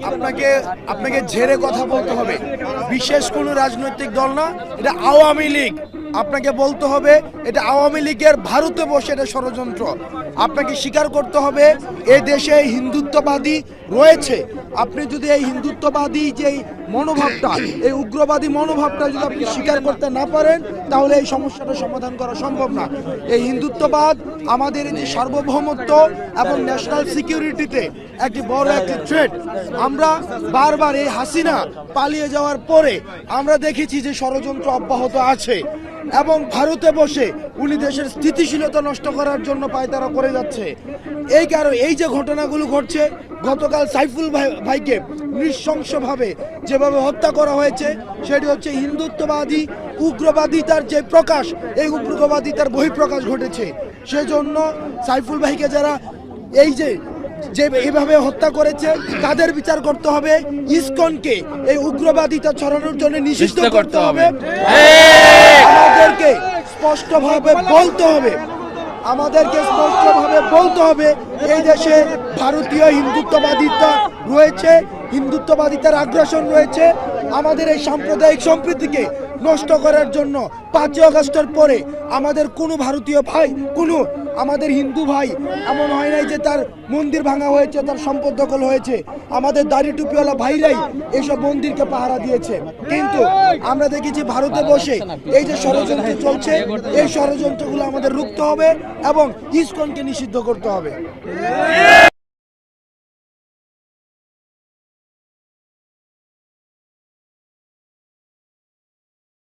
আপনাকে আপনাকে ঝেড়ে কথা বলতে হবে। বিশেষ কোনো রাজনৈতিক দল না, এটা আওয়ামী লীগ। আপনাকে বলতে হবে এটা আওয়ামী লীগের ভারতে বসে এটা ষড়যন্ত্র। আপনাকে স্বীকার করতে হবে এই দেশে হিন্দুত্ববাদী রয়েছে। আপনি যদি এই হিন্দুত্ববাদী যে মনোভাবটা, এই উগ্রবাদী মনোভাবটা যদি আপনি স্বীকার করতে না পারেন, তাহলে এই সমস্যাটা সমাধান করা সম্ভব না। এই হিন্দুত্ববাদ আমাদের যে সার্বভৌমত্ব এবং ন্যাশনাল সিকিউরিটিতে একটি বড় একটি থ্রেট। আমরা বারবার এই হাসিনা পালিয়ে যাওয়ার পরে আমরা দেখেছি যে ষড়যন্ত্র অব্যাহত আছে এবং ভারতে বসে উনি দেশের স্থিতিশীলতা নষ্ট করার জন্য পায়তারা করে যাচ্ছে। এই কারণে এই যে ঘটনাগুলো ঘটছে, গতকাল সাইফুল ভাইকে নৃশংসভাবে যেভাবে হত্যা করা হয়েছে, সেটি হচ্ছে হিন্দুত্ববাদী উগ্রবাদিতার যে প্রকাশ, এই উগ্রবাদিতার বহিঃপ্রকাশ ঘটেছে। সেজন্য সাইফুল ভাইকে যারা এই যে এইভাবে হত্যা করেছে তাদের বিচার করতে হবে। ইসকনকে এই উগ্রবাদিতা ছড়ানোর জন্য নিষিদ্ধ করতে হবে। আমাদেরকে স্পষ্টভাবে বলতে হবে এই দেশে ভারতীয় হিন্দুত্ববাদিতা রয়েছে, হিন্দুত্ববাদিতার আগ্রাসন রয়েছে। আমাদের এই সাম্প্রদায়িক সম্প্রীতিকে নষ্ট করার জন্য 5ই আগস্টের পরে আমাদের কোনো ভারতীয় ভাই, কোনো আমাদের হিন্দু ভাই এমন হয় নাই যে তার মন্দির ভাঙা হয়েছে, তার সম্পদ দখল হয়েছে। আমাদের দাড়ি টুপিওয়ালা ভাইরাই এইসব মন্দিরকে পাহারা দিয়েছে। কিন্তু আমরা দেখেছি ভারতে বসে এই যে ষড়যন্ত্র চলছে, এই ষড়যন্ত্রগুলো আমাদের রুখতে হবে এবং ইসকনকে নিষিদ্ধ করতে হবে।